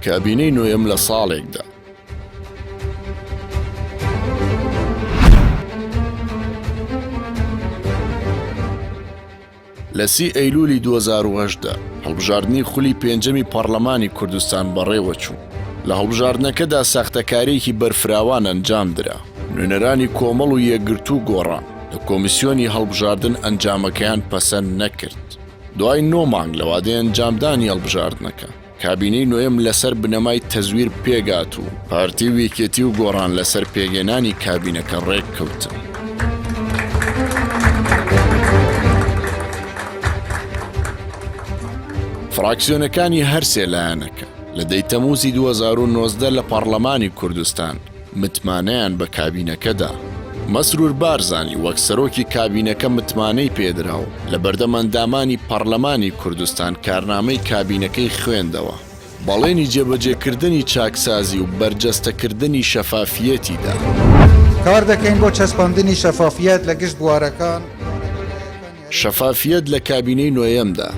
کابینەی نوێم لە ساڵێکدا لە 30 ئەیلولی 2010دا هەڵبژاردنی خولی پێنجەمی پەرلەمانی کوردستان بەڕێوەچوو. لە هەڵبژاردنەکەدا ساختەکاریەکی بەرفراوان ئەنجام درا. نوێنەرانی کۆمەڵ و یەکگرتوو گۆڕان لە کۆمیسیۆنی هەڵبژاردن ئەنجامەکەیان پەسەند نەکرد. دوای 9 مانگ لە وادەی ئەنجامدانی هەڵبژاردنەکە کابینەی نوێم لەسەر بنەمای تەزویر پێگات و پارتی ویکێتی و گۆڕان لەسەر پێگەێنانی کابینەکە ڕێک کەوتن. فراکسیۆنەکانی هەرسێ لایەنەکە لە دەی تەمووزی 2019 لە پەرلەمانی کوردستان متمانەیان بە کابینەکەدا. مەسرور بارزانی وەک سەرۆکی کابینەکە متمانەی پێدراو لە بەردەم ئەندامانی پەرلەمانی کوردستان کارنامەی کابینەکەی خوێندەوە. بەڵێنی جێبەجێکردنی چاکسازی و بەرجەستەکردنی شەفافیەتیدا. کار دەکەین بۆ چەسپاندنی شەفافیەت لە گشت بوارەکان. شەفافیەت لە کابینەی نوێیەمدا.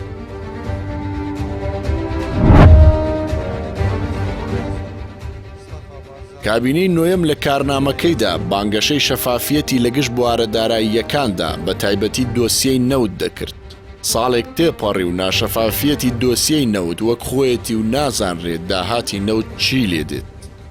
کابینەی نوێم لە کارنامەکەیدا بانگەشەی شەفافیەتی لەگشت بوارە داراییەکاندا بە تایبەتی دۆسیەی نەوت دەکرد. ساڵێک تێپەڕی و ناشەفافیەتی دۆسیەی نەوت وەک خۆیەتی و نازانرێت داهاتی نەوت چی لێ دێت.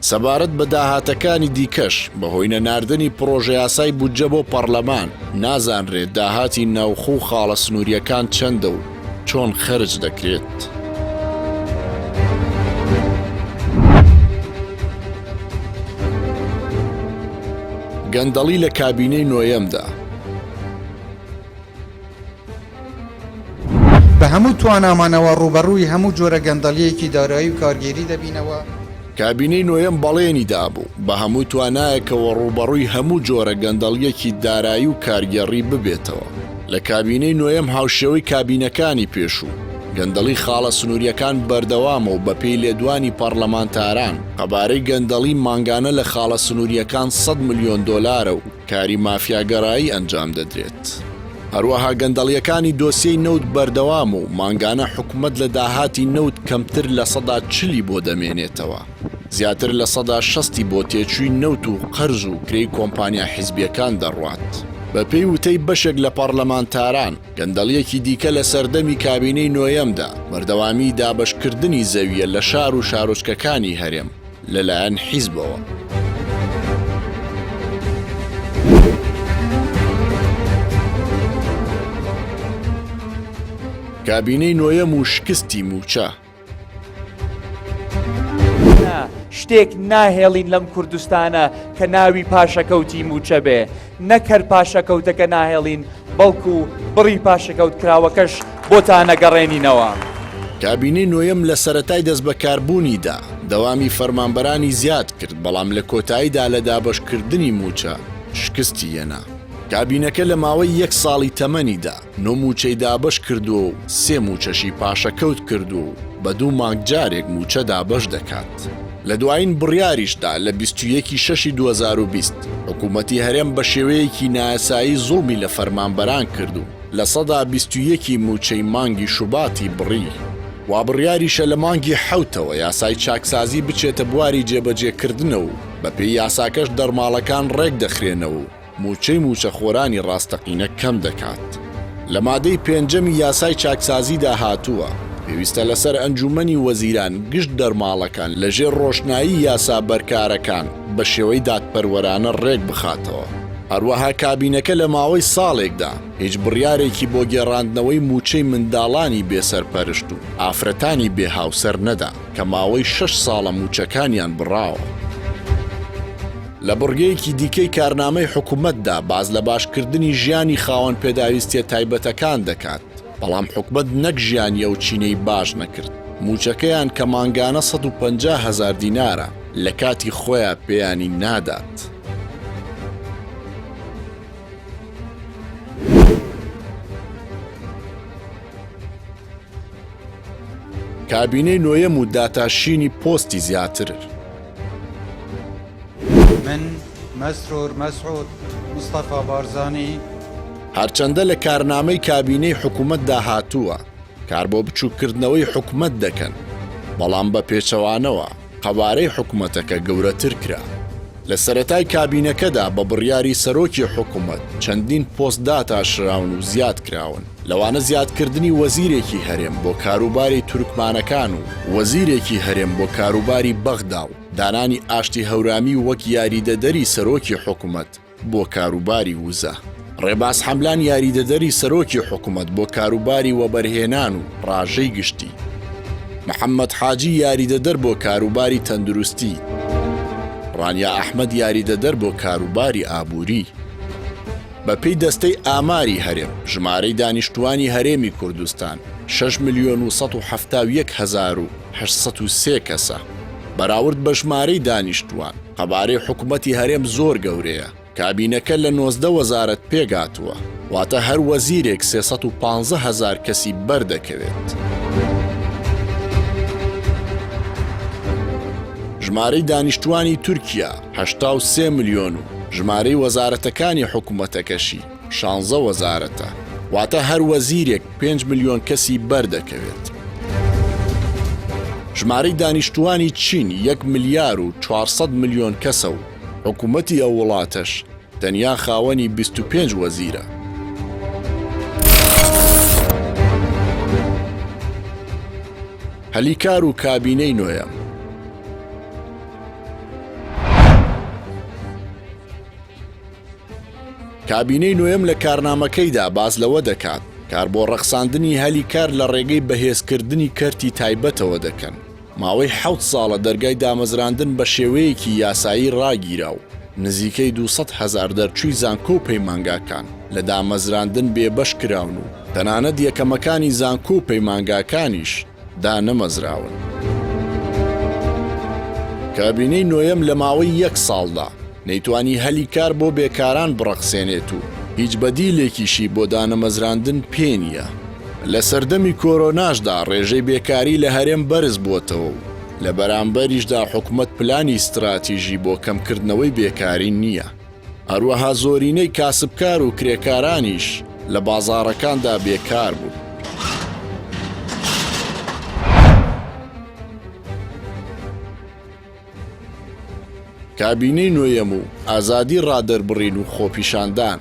سەبارەت بە داهاتەکانی دیکەش بەهۆی نەناردنی پرۆژە یاسای بودجە بۆ پەرلەمان نازانرێت داهاتی ناوخۆ و خاڵە سنووریەکان چەندە و چۆن خەرج دەکرێت. گەندەڵی لە کابینەی نوێیەمدا. بە هەموو توانامانەوە ڕوبەڕووی هەموو جۆرە گەندەڵیەکی دارایی و کارگێری دەبینەوە. کابینەی نوێیەم بەڵێنی دابوو بە هەموو توانایەکەوە ڕوبەڕووی هەموو جۆرە گەندەڵیەکی دارایی و کارگێڕی ببێتەوە. لە کابینەی نوێیەم هاوشێوەی کابینەکانی پێشوو گەندەڵی خاڵە سنووریەکان بەردەوامە و بە پێی لێدوانی پەرلەمانتاران قەبارەی گەندەڵی مانگانە لە خاڵە سنووریەکان 100 ملیۆن دۆلارە و کاری مافیاگەڕایی ئەنجام دەدرێت. هەروەها گەندەڵیەکانی دۆسیەی نەوت بەردەوام و مانگانە حکومەت لە داهاتی نەوت کەمتر لە 40 بۆ دەمێنێتەوە. زیاتر لە 60 بۆ تێچووی نەوت و قەرز و کرێی کۆمپانیا حیزبیەکان دەڕوات. بە پێی وتەی بەشێک لە پەرلەمانتاران گەندەڵیەکی دیکە لە سەردەمی کابینەی نوێیەمدا بەردەوامی دابەشکردنی زەویە لە شار و شارۆچکەکانی هەرێم لەلایەن حیزبەوە. کابینەی نوێیەم و شکستی موچە. شتێک ناهێڵین لەم کوردستانە کە ناوی پاشەکەوتی موچە بێ. نەکەر پاشەکەوتەکە ناهێڵین بەڵکو بڕی پاشەکەوت کراوەکەش بۆتان نەگەڕێنینەوە. کابینەی نوێیەم لە سەرەتای دەست بەکاربوونیدا دەوامی فەرمانبەرانی زیاد کرد بەڵام لە کۆتاییدا لە دابەشکردنی موچە شکستی هێنا. کابینەکە لە ماوەی 1 ساڵی تەمەنیدا 9 موچەی دابەش کردو و 3 موچەشی پاشەکەوت کردو و بە 2 مانگ جارێک موچە دابەش دەکات. لە دوایین بڕیاریشدا لە 21/6/2020 حکوومەتی هەرێم بە شێوەیەکی نایاسایی زوڵمی لە فەرمانبەران کردو لە 121 موچەی مانگی شوباتی بڕی. وا بڕیاریشە لە مانگی 7ەوە یاسای چاکسازی بچێتە بواری جێبەجێکردنەوە و بە پێی یاساکەش دەرماڵەکان ڕێک دەخرێنەوە و موچەی موچەخۆرانی ڕاستەقینە کەم دەکات. لە مادەی 5 یاسای چاکسازیدا هاتووە پێویستە لەسەر ئەنجومەنی وەزیران گشت دەرماڵەکان لەژێر ڕۆشنایی یاسا بەرکارەکان بە شێوەی دادپەروەرانە ڕێک بخاتەوە. هەروەها کابینەکە لە ماوەی ساڵێکدا هیچ بڕیارێکی بۆ گێڕاندنەوەی موچەی منداڵانی بێسەرپەرشت و ئافرەتانی بێهاوسەر نەدا کە ماوەی 6 ساڵە موچەکانیان بڕاوە. لە بڕگەیەکی دیکەی کارنامەی حکوومەتدا باز لە باشکردنی ژیانی خاوەن پێداویستیە تایبەتەکان دەکات. بەڵام حکومەت نەک ژیانیە و چینەی باش نەکرد. موچەکەیان کە مانگانە 150,000 دینارە لە کاتی خۆیان پێیانی نادات. کابینەی نوێیەم و داتاشینی پۆستی زیاتر. من مەسرور مەسعود مستەفا بارزانی هەرچەندە لە کارنامەی کابینەی حکوومەتدا هاتووە کار بۆ بچووکردنەوەی حکوومەت دەکەن بەڵام بە پێچەوانەوە قەبارەی حکوومەتەکە گەورەتر کرا. لە سەرەتای کابینەکەدا بە بڕیاری سەرۆکی حکوومەت چەندین پۆست داتاشراون و زیاد کراون. لەوانە زیادکردنی وەزیرێکی هەرێم بۆ کاروباری تورکمانەکان و وەزیرێکی هەرێم بۆ کاروباری بەغدا و دانانی ئاشتی هەورامی وەک یاریدەدەری سەرۆکی حکوومەت بۆ کاروباری وزە. ڕێباز حەملان یاریدەدەری سەرۆکی حکوومەت بۆ کاروباری وەبەرهێنان و ڕاژەی گشتی. محەممەد حاجی یاریدەدەر بۆ کاروباری تەندروستی. ڕانیا ئەحمەد یاریدەدەر بۆ کاروباری ئابووری. بەپێی دەستەی ئاماری هەرێم ژمارەی دانیشتوانی هەرێمی کوردستان 6,171,803 کەسە. بەراورد بە ژمارەی دانیشتوان قەبارەی حکوومەتی هەرێم زۆر گەورەیە. کابینەکە لە 19 وەزارەت پێگاتووە، واتە هەر وەزیرێک 315,000 کەسی بەردەکەوێت. ژمارەی دانیشتوانی تورکیا 83 ملیۆن و ژمارەی وەزارەتەکانی حکوومەتەکەشی 16 وەزارەتە، واتە هەر وەزیرێک 5 ملیۆن کەسی بەردەکەوێت. ژمارەی دانیشتوانی چین 1 ملیار و 400 ملیۆن کەسە و حکوومەتی ئەو وڵاتەش تەنیا خاوەنی 25 وەزیرە. هەلیکار و کابینەی نوێم. کابینەی نوێم لە کارنامەکەیدا باز لەوە دەکات کار بۆ ڕەخساندنی هەلیکار لە ڕێگەی بەهێزکردنی کەرتی تایبەتەوە دەکەن. ماوەی 7 ساڵە دەرگای دامەزراندن بە شێوەیەکی یاسایی ڕاگیرا و نزیکەی 200,000 دەرچووی زانکۆ و پەیمانگاکان لە دامەزراندن بێبەش کراون و تەنانەت یەکەمەکانی زانکۆ و پەیمانگاکانیش دانەمەزراون. کابینەی نوێم لە ماوەی 1 ساڵدا نەیتوانی هەلیکار بۆ بێکاران بڕەخسێنێت و هیچ بەدیلێکیشی بۆ دانەمەزراندن پێ نییە. لە سەردەمی کۆرۆناشدا ڕێژەی بێکاری لە هەرێم بەرز بووەتەوە و لە بەرامبەریشدا حکوومەت پلانی استراتیژی بۆ کەمکردنەوەی بێکاری نییە. هەروەها زۆرینەی کاسبکار و کرێکارانیش لە بازاڕەکاندا بێکار بوون. کابینەی نوێیەم و ئازادی ڕادەربڕین و خۆپیشاندان.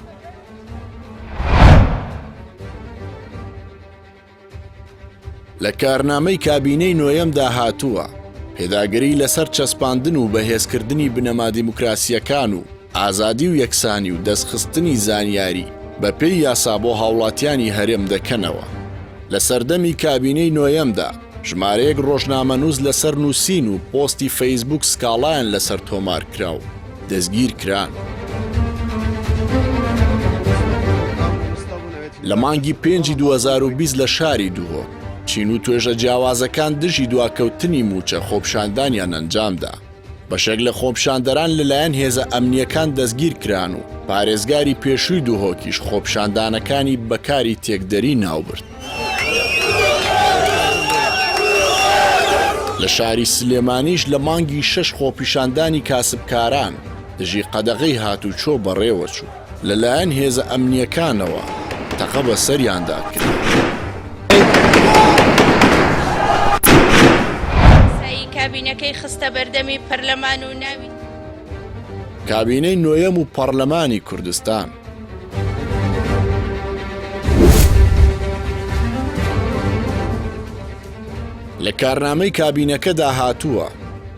لە کارنامەی کابینەی نوێیەمدا هاتووە پێداگری لەسەر چەسپاندن و بەهێزکردنی بنەما دیموکراسیەکان و ئازادی و یەکسانی و دەستخستنی زانیاری بە پێی یاسا بۆ هاوڵاتیانی هەرێم دەکەنەوە. لە سەردەمی کابینەی نوێیەمدا ژمارەیەک ڕۆژنامەنووس لەسەر نووسین و پۆستی فەیسبوک سکاڵایان لەسەر تۆمار کرا و دەستگیر کران. لە مانگی 5 2020 لە شاری دووهۆ چین و توێژە جیاوازەکان دژی دواکەوتنی موچە خۆپشاندانیان ئەنجامدا. بەشێک لە خۆپشاندەران لەلایەن هێزە ئەمنیەکان دەستگیر کران و پارێزگاری پێشووی دووهۆکیش خۆپشاندانەکانی بەکاری تێکدەری ناوبرد. لە شاری سلێمانیش لە مانگی 6 خۆپیشاندانی کاسبکاران دژی قەدەغەی هاتوو چۆ بەڕێوەچوو لەلایەن هێزە ئەمنیەکانەوە تەقە بە سەریاندا کرد. کابینەکەی خستە بەردەمی پەرلەمان و ناوی کابینەی نوێیەم و پەرلەمانی کوردستان. لە کارنامەی کابینەکەدا هاتووە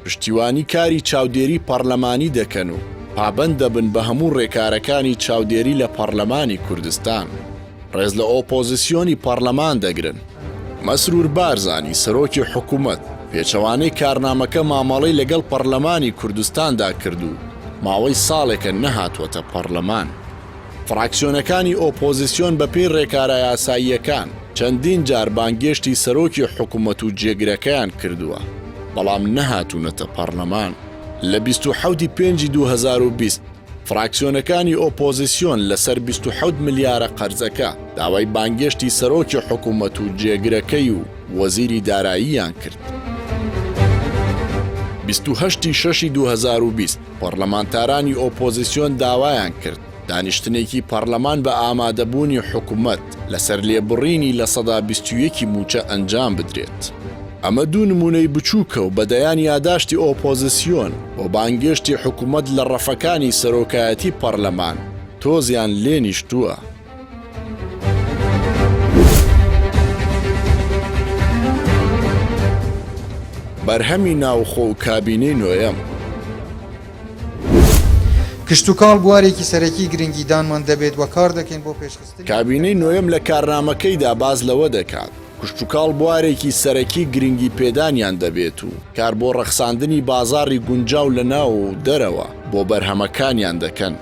پشتیوانی کاری چاودێری پەرلەمانی دەکەن و پابەند دەبن بە هەموو ڕێکارەکانی چاودێری لە پەرلەمانی کوردستان. ڕێز لە ئۆپۆزیسیۆنی پەرلەمان دەگرن. مەسرور بارزانی سەرۆکی حکوومەت پێچەوانەی کارنامەکە مامەڵەی لەگەڵ پەرلەمانی کوردستاندا کرد و ماوەی ساڵێکە نەهاتوەتە پەرلەمان. فراکسیۆنەکانی ئۆپۆزیسیۆن بە پێی ڕێکارە یاساییەکان چەندین جار بانگێشتی سەرۆکی حکوومەت و جێگرەکەیان کردووە، بەڵام نەهاتوونەتە پەرلەمان. لە 27 پێنجی 2020 فراکسیۆنەکانی ئۆپۆزیسیۆن لەسەر 27 ملیارە قەرزەکە داوای بانگێشتی سەرۆکی حکوومەت و جێگرەکەی و وەزیری داراییان کرد. 28 شەشی 2020 پەرلەمانتارانی ئۆپۆزیسیۆن داوایان کرد دانیشتنێکی پەرلەمان بە ئامادەبوونی حکوومەت لەسەر لێبڕینی لە 121 موچە ئەنجام بدرێت. ئەمە دوو نمونەی بچووکە و بەدەیان یاداشتی ئۆپۆزیسیۆن بۆ بانگێشتی حکوومەت لە ڕەفەکانی سەرۆکایەتی پەرلەمان تۆزیان لێ نیشتووە. بەرهەمی ناوخۆ و کابینەی نوێیەم. کشتتوکاڵ بوارێکی سەرەکی گرنگیدانمان دەبێت وە کار دەکەین بۆ پێشخستن. کابینەی نوێیەم لە کارنامەکەیدا باز لەوە دەکات کشتتوکاڵ بوارێکی سەرەکی گرنگی پێدانیان دەبێت و کار بۆ ڕەخساندنی بازاڕی گونجاو لە ناو و دەرەوە بۆ بەرهەمەکانیان دەکەن.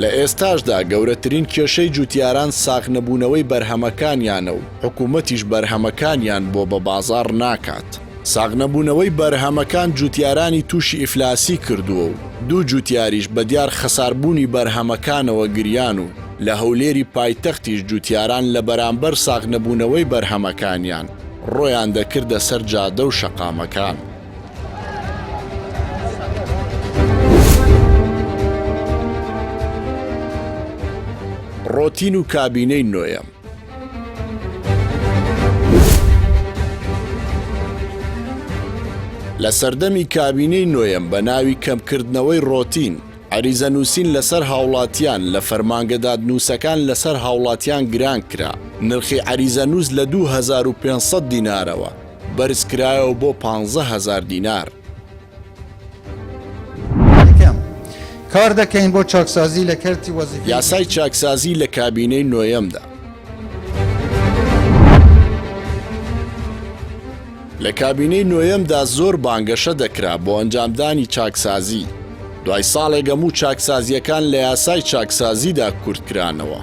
لە ئێستاشدا گەورەترین کێشەی جوتیاران ساغ نەبوونەوەی بەرهەمەکانیانە و حکوومەتیش بەرهەمەکانیان بۆ بە بازاڕ ناکات. ساغ نەبوونەوەی بەرهەمەکان جوتیارانی تووشی ئیفلاسی کردووە و دوو جوتیاریش بەدیار خەساربوونی بەرهەمەکانەوە گریان و لە هەولێری پایتەختیش جوتیاران لە بەرامبەر ساغ نەبوونەوەی بەرهەمەکانیان ڕۆیان دەکردە سەر جادە و شەقامەکان. ڕۆتین و کابینەی نوێیەم. لە سەردەمی کابینەی نوێیەم بە ناوی کەمکردنەوەی ڕۆتین عەریزە نووسین لەسەر هاوڵاتیان لە فەرمانگەداد نووسەکان لەسەر هاوڵاتیان گران کرا. نرخی عەریزە نووس لە 2500 دینارەوە بەرز کرایەوە بۆ 15000 دینار. کار دەکەین بۆ چاکسازی لە کەرتی وەزیفەی یاسای چاکسازی لە کابینەی نوێیەمدا. لە کابینەی نوێیەمدا زۆر بانگەشە دەکرا بۆ ئەنجامدانی چاکسازی. دوای ساڵێک هەموو چاکسازیەکان لە یاسای چاکسازیدا کورتکرانەوە.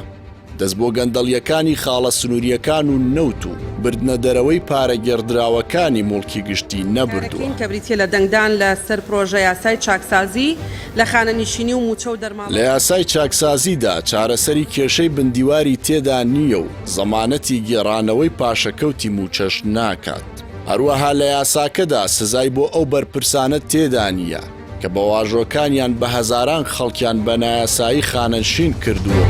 دەست بۆ گەندەڵیەکانی خاڵە سنووریەکان و نەوت و بردنە دەرەوەی پارە گێڕدراوەکانی موڵکی گشتی نەبردووە. کە بریتە لە دەنگدان لە سەر پرۆژە یاسای چاکسازی لە خانەنشینی و موچە و دەرمان. لە یاسای چاکسازیدا چارەسەری کێشەی بندیواری تێدا نییە و زەمانەتی گێڕانەوەی پاشەکەوتی موچەش ناکات. هەروەها لە یاساکەدا سزای بۆ ئەو بەرپرسانە تێدا نییە کە بە واژۆکانیان بە هەزاران خەڵکیان بە نایاسایی خانەنشین کردووە.